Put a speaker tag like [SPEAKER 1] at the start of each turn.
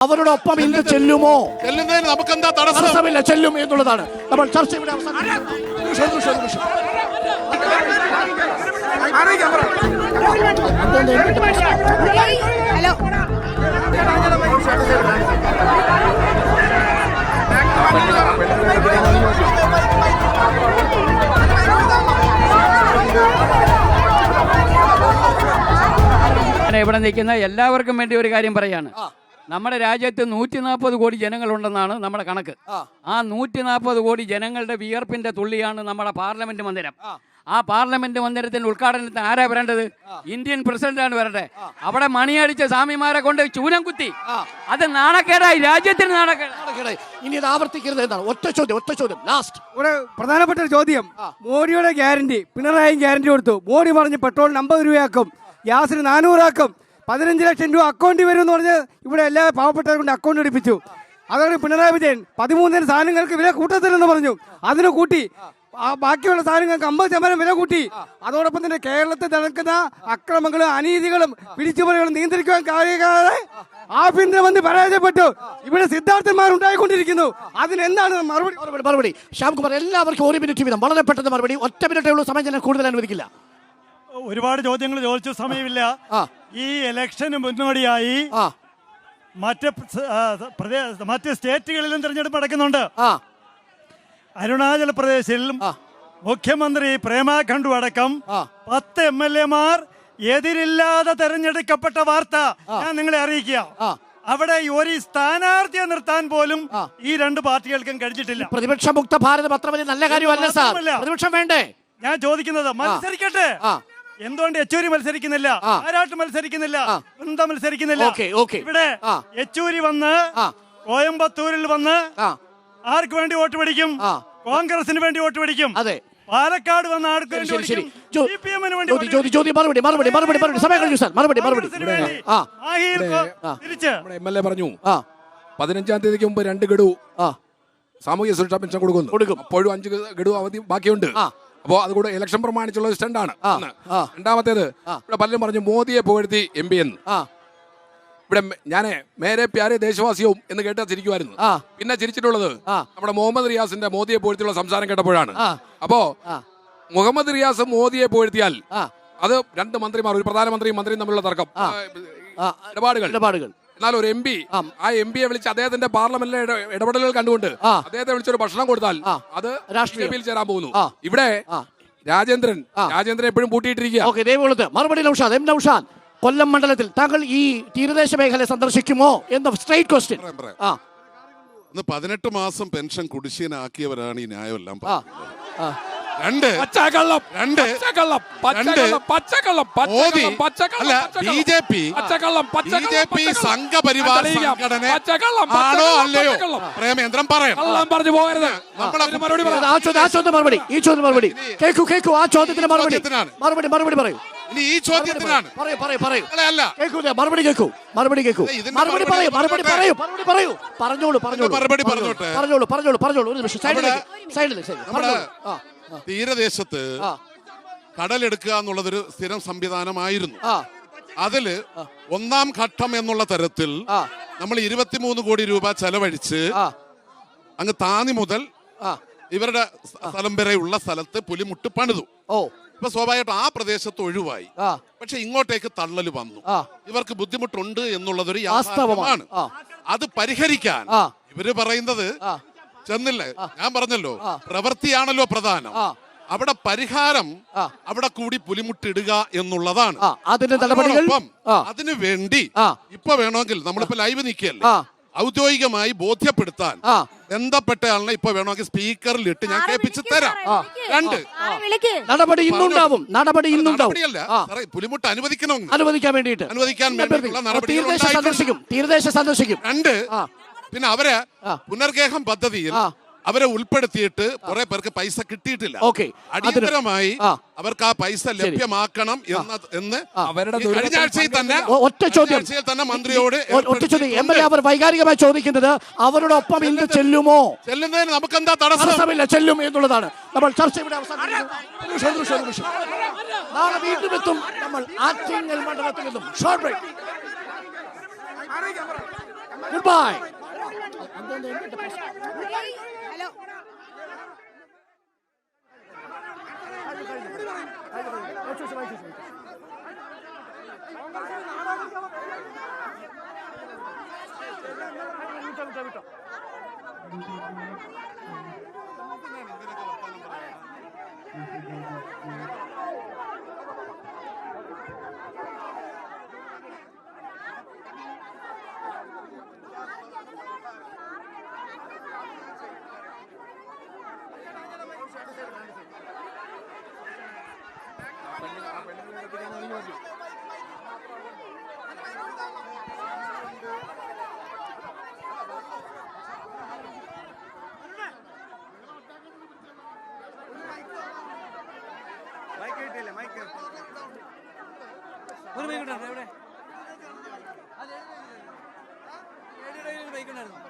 [SPEAKER 1] അവരോടൊപ്പം ഇന്ന് ചെല്ലുമോ?
[SPEAKER 2] ചെല്ലുന്നതിന് നമുക്കെന്താ
[SPEAKER 1] തടസ്സമില്ല, ചെല്ലും എന്നുള്ളതാണ് നമ്മൾ ചർച്ച ഇവിടെ അവസാനിപ്പിക്കുന്നത്.
[SPEAKER 3] ഹലോ,
[SPEAKER 4] ഇവിടെ നിൽക്കുന്ന എല്ലാവർക്കും വേണ്ടി ഒരു കാര്യം പറയാണ്. നമ്മുടെ രാജ്യത്ത് 140 കോടി ജനങ്ങളുണ്ടെന്നാണ് നമ്മുടെ കണക്ക്. ആ 140 കോടി ജനങ്ങളുടെ വിയർപ്പിന്റെ തുള്ളിയാണ് നമ്മുടെ പാർലമെന്റ് മന്ദിരം. ആ പാർലമെന്റ് മന്ദിരത്തിന്റെ ഉദ്ഘാടനത്തിന് ആരാ വരേണ്ടത്? ഇന്ത്യൻ പ്രസിഡന്റാണ് വരട്ടെ. അവിടെ മണിയടിച്ച സ്വാമിമാരെ കൊണ്ട് ചൂനം കുത്തി. അത് നാണക്കേടായി, രാജ്യത്തിന് നാണക്കേടായി.
[SPEAKER 1] ഇനി ഇത് ആവർത്തിക്കരുത് എന്നാണ്. ഒറ്റ ചോദ്യം ലാസ്റ്റ്.
[SPEAKER 5] ഒരു പ്രധാനപ്പെട്ട ഒരു ചോദ്യം. മോഡിയുടെ ഗ്യാരണ്ടി, പിണറായി ഗ്യാരണ്ടി കൊടുത്തു. മോഡി പറഞ്ഞ് പെട്രോളിന് 50 രൂപയാക്കും, ഗ്യാസിന് 400 ആക്കും, 15 ലക്ഷം രൂപ അക്കൗണ്ടിൽ വരും എന്ന് പറഞ്ഞ് ഇവിടെ എല്ലാ പാവപ്പെട്ടവരെ കൊണ്ട് അക്കൗണ്ട് എടുപ്പിച്ചു. അതാണ് പിണറായി വിജയൻ 13 സാധനങ്ങൾക്ക് വില കൂട്ടത്തില്ലെന്ന് പറഞ്ഞു. അതിന് കൂട്ടി. ബാക്കിയുള്ള സാധനങ്ങൾക്ക് 50% വില കൂട്ടി. അതോടൊപ്പം തന്നെ കേരളത്തിൽ നടക്കുന്ന അക്രമങ്ങളും അനീതികളും പിടിച്ചുപറികളും നിയന്ത്രിക്കുവാൻ കഴിയാതെ ആഭ്യന്തരമന്ത്രി പരാജയപ്പെട്ടു. ഇവിടെ സിദ്ധാർത്ഥന്മാരുണ്ടായിക്കൊണ്ടിരിക്കുന്നു. അതിനെന്താണ്
[SPEAKER 1] മറുപടി? ശ്യാംകുമാർ, എല്ലാവർക്കും 1 മിനിറ്റ് വീതം, വളരെ പെട്ടെന്ന് മറുപടി. 1 മിനിറ്റേ ഉള്ളൂ സമയം, ഞാൻ കൂടുതൽ അനുവദിക്കില്ല.
[SPEAKER 6] ഒരുപാട് ചോദ്യങ്ങൾ ചോദിച്ച സമയമില്ല. ഈ ഇലക്ഷന് മുന്നോടിയായി മറ്റ് സ്റ്റേറ്റുകളിലും തെരഞ്ഞെടുപ്പ് നടക്കുന്നുണ്ട്. അരുണാചൽ പ്രദേശിൽ മുഖ്യമന്ത്രി പ്രേമ ഖണ്ഡു അടക്കം 10 MLA-മാർ എതിരില്ലാതെ തെരഞ്ഞെടുക്കപ്പെട്ട വാർത്ത ഞാൻ നിങ്ങളെ അറിയിക്കുക. അവിടെ ഒരു സ്ഥാനാർത്ഥിയെ നിർത്താൻ പോലും ഈ 2 പാർട്ടികൾക്കും കഴിഞ്ഞിട്ടില്ല.
[SPEAKER 1] പ്രതിപക്ഷ മുക്ത ഭാരതം അത്ര വലിയ നല്ല കാര്യമല്ല സാർ. പ്രതിപക്ഷം വേണ്ടേ?
[SPEAKER 6] ഞാൻ ചോദിക്കുന്നത്, മത്സരിക്കട്ടെ. എന്തുകൊണ്ട് യെച്ചൂരി മത്സരിക്കുന്നില്ല? ആരാട്ട് മത്സരിക്കുന്നില്ല? വൃന്ദ മത്സരിക്കുന്നില്ല? ഇവിടെ യെച്ചൂരി വന്ന് കോയമ്പത്തൂരിൽ വന്ന് ആർക്ക് വേണ്ടി വോട്ട് പിടിക്കും? കോൺഗ്രസിന് വേണ്ടി വോട്ട് പിടിക്കും.
[SPEAKER 1] അതെ.
[SPEAKER 6] പാലക്കാട് വന്ന ആർക്ക് വേണ്ടി പിടിക്കും? CPM-ന് വേണ്ടി. തിരിച്ച്
[SPEAKER 2] MLA പറഞ്ഞു 15-ാം തീയതിക്ക് മുമ്പ് 2 ഗഡു സാമൂഹ്യ സുരക്ഷാ പെൻഷൻ കൊടുക്കും. അപ്പോഴും 5 ഗഡു അവധി ബാക്കിയുണ്ട്. അപ്പോ അതുകൂടെ ഇലക്ഷൻ പ്രമാണിച്ചുള്ള സ്റ്റണ്ടാണ്. രണ്ടാമത്തേത്, ഇവിടെ പലരും പറഞ്ഞു മോദിയെ പുകഴ്ത്തി MP എന്ന്. ഇവിടെ ഞാനേ മേരെ പ്യാരെ ദേശവാസിയും എന്ന് കേട്ടാ ചിരിക്കുമായിരുന്നു. പിന്നെ ചിരിച്ചിട്ടുള്ളത് നമ്മുടെ മുഹമ്മദ് റിയാസിന്റെ മോദിയെ പുകഴ്ത്തിയുള്ള സംസാരം കേട്ടപ്പോഴാണ്. അപ്പോ മുഹമ്മദ് റിയാസ് മോദിയെ പുകഴ്ത്തിയാൽ അത് 2 മന്ത്രിമാർ, ഒരു പ്രധാനമന്ത്രിയും മന്ത്രിയും തമ്മിലുള്ള തർക്കം, ഇടപാടുകൾ. എന്നാൽ ഒരു MP ആ MP-യെ വിളിച്ച് അദ്ദേഹത്തിന്റെ പാർലമെന്റിലെ ഇടപെടലുകൾ കണ്ടുകൊണ്ട് അദ്ദേഹത്തെ വിളിച്ചൊരു ഭക്ഷണം കൊടുത്താൽ അത് രാഷ്ട്രീയത്തിൽ ചേരാൻ പോകുന്നു. ഇവിടെ രാജേന്ദ്രൻ എപ്പോഴും പൂട്ടിയിട്ടിരിക്കുക.
[SPEAKER 1] മറുപടി നൗഷാദ്. കൊല്ലം മണ്ഡലത്തിൽ താങ്കൾ ഈ തീരദേശ മേഖല സന്ദർശിക്കുമോ എന്ന സ്ട്രൈറ്റ് ക്വസ്റ്റ്യൻ.
[SPEAKER 2] 18 മാസം പെൻഷൻ കുടിശ്ശികനാക്കിയവരാണ് ഈ ന്യായമെല്ലാം. ബിജെപി സംഘപരിവാർ സംഘടന ആണോ അല്ലയോ? പ്രേമേന്ദ്രൻ
[SPEAKER 1] പറഞ്ഞു പോകരുത്. ഈ ചോദ്യം മറുപടി കേക്കൂ. ആ ചോദ്യത്തിന് മറുപടി പറയൂ.
[SPEAKER 2] ഈ ചോദ്യത്തിനാണ്
[SPEAKER 1] മറുപടി കേൾക്കൂ. പറഞ്ഞോളൂ. ഒരു നിമിഷം സൈഡിലേക്ക്.
[SPEAKER 2] തീരദേശത്ത് കടലെടുക്കുക എന്നുള്ളതൊരു സ്ഥിരം സംവിധാനമായിരുന്നു. അതില് 1-ാം ഘട്ടം എന്നുള്ള തരത്തിൽ നമ്മൾ 23 കോടി രൂപ ചെലവഴിച്ച് അങ്ങ് താന്നി മുതൽ ഇവരുടെ സ്ഥലം വരെയുള്ള സ്ഥലത്ത് പുലിമുട്ട് പണിതു. ഇപ്പൊ സ്വാഭാവികമായിട്ട് ആ പ്രദേശത്ത് ഒഴിവായി. പക്ഷെ ഇങ്ങോട്ടേക്ക് തള്ളല് വന്നു. ഇവർക്ക് ബുദ്ധിമുട്ടുണ്ട് എന്നുള്ളതൊരു യാഥാർത്ഥ്യമാണ്. അത് പരിഹരിക്കാൻ ഇവര് പറയുന്നത് ചെന്നില്ലേ? ഞാൻ പറഞ്ഞല്ലോ, പ്രവൃത്തിയാണല്ലോ പ്രധാനം. അവിടെ പരിഹാരം അവിടെ കൂടി പുലിമുട്ടിടുക എന്നുള്ളതാണ്. അതിനു വേണ്ടി ഇപ്പൊ വേണമെങ്കിൽ നമ്മളിപ്പോ ലൈവ് നിൽക്കുകയല്ലേ, ഔദ്യോഗികമായി ബോധ്യപ്പെടുത്താൻ ബന്ധപ്പെട്ട ആളിനെ ഇപ്പൊ വേണമെങ്കിൽ സ്പീക്കറിൽ ഇട്ട് ഞാൻ കേൾപ്പിച്ചു തരാം. 2
[SPEAKER 1] നടപടി ഇന്നുണ്ടാവും.
[SPEAKER 2] പുലിമുട്ട്
[SPEAKER 1] അനുവദിക്കാൻ വേണ്ടിയിട്ടുള്ള തീരദേശ സന്ദർശിക്കും.
[SPEAKER 2] 2 പിന്നെ അവരെ പുനർഗേഹം പദ്ധതിയിൽ അവരെ ഉൾപ്പെടുത്തിയിട്ട് കുറെ പേർക്ക് പൈസ കിട്ടിയിട്ടില്ല. അടിയന്തരമായി അവർക്ക് ആ പൈസ ലഭ്യമാക്കണം എന്ന് കഴിഞ്ഞ ആഴ്ചയിൽ തന്നെ മന്ത്രിയോട്
[SPEAKER 1] അവർ വൈകാരികമായി ചോദിക്കുന്നത് അവരോടൊപ്പം ഇന്ന് ചെല്ലുമോ?
[SPEAKER 2] ചെല്ലുന്നതിന് നമുക്കെന്താ തടസ്സമില്ല,
[SPEAKER 1] ചെല്ലും എന്നുള്ളതാണ് നമ്മൾ ചർച്ച ഇവിടെ അവസാനിപ്പിക്കുന്നു. നാളെ വീണ്ടും എത്തും നമ്മൾ ആറ്റിങ്ങൽ മണ്ഡലത്തിൽ നിന്നും. Short break. Good bye.
[SPEAKER 5] ഒരു ബൈക്ക് ഉണ്ടായിരുന്നു.